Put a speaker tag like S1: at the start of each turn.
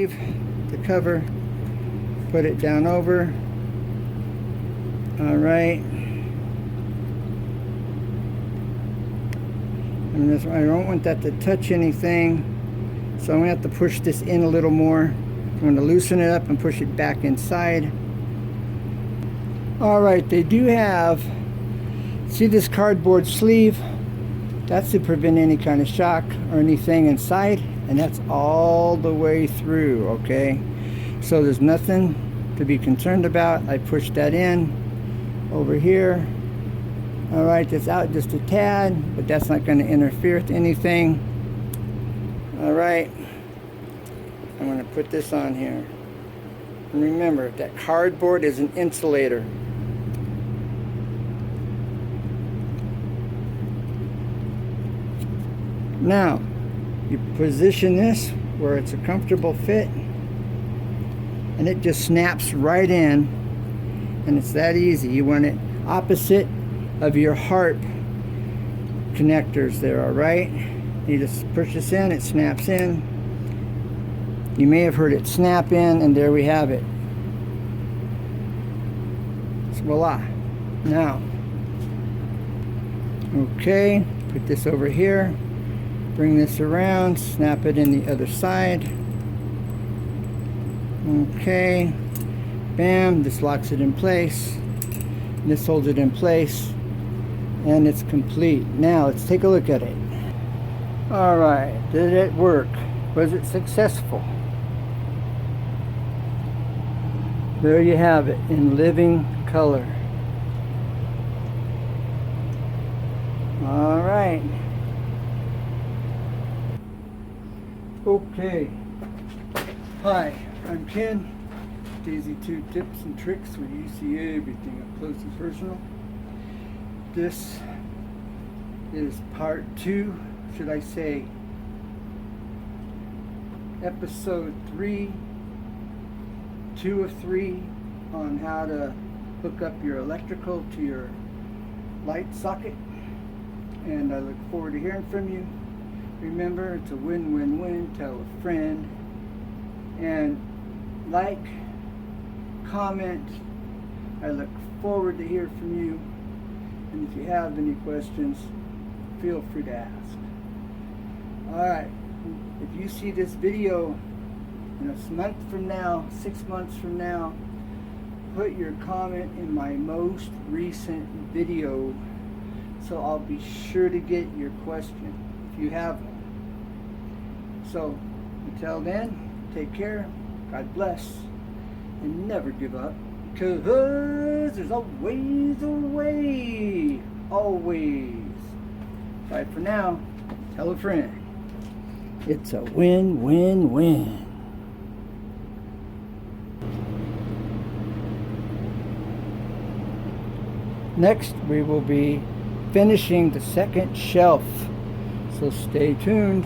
S1: the cover, put it down over. All right. And this, I don't want that to touch anything, so I'm going to have to push this in a little more. I'm going to loosen it up and push it back inside. All right, they do have, see this cardboard sleeve? That's to prevent any kind of shock or anything inside, and that's all the way through, okay? So there's nothing to be concerned about. I pushed that in over here. All right, that's out just a tad, but that's not going to interfere with anything. All right, I'm going to put this on here. And remember, that cardboard is an insulator. Now, you position this where it's a comfortable fit, and it just snaps right in, and it's that easy. You want it opposite of your harp connectors there, all right? You just push this in, it snaps in. You may have heard it snap in, and there we have it. So voila. Now, okay, put this over here. Bring this around, snap it in the other side. Okay, bam, this locks it in place. This holds it in place, and it's complete. Now let's take a look at it. All right, did it work? Was it successful? There you have it in living color. All right. Okay. Hi, I'm Ken. Daisy 2 Tips and Tricks where you see everything up close and personal. This is part 2, should I say, episode 3, 2 of 3 on how to hook up your electrical to your light socket. And I look forward to hearing from you. Remember, it's a win-win-win. Tell a friend. And like, comment. I look forward to hear from you. And if you have any questions, feel free to ask. Alright, if you see this video in a month from now, 6 months from now, put your comment in my most recent video, so I'll be sure to get your question if you have one. So, until then, take care, God bless, and never give up, because there's always a way, always. Bye for now, tell a friend. It's a win-win-win. Next, we will be finishing the second shelf, so stay tuned.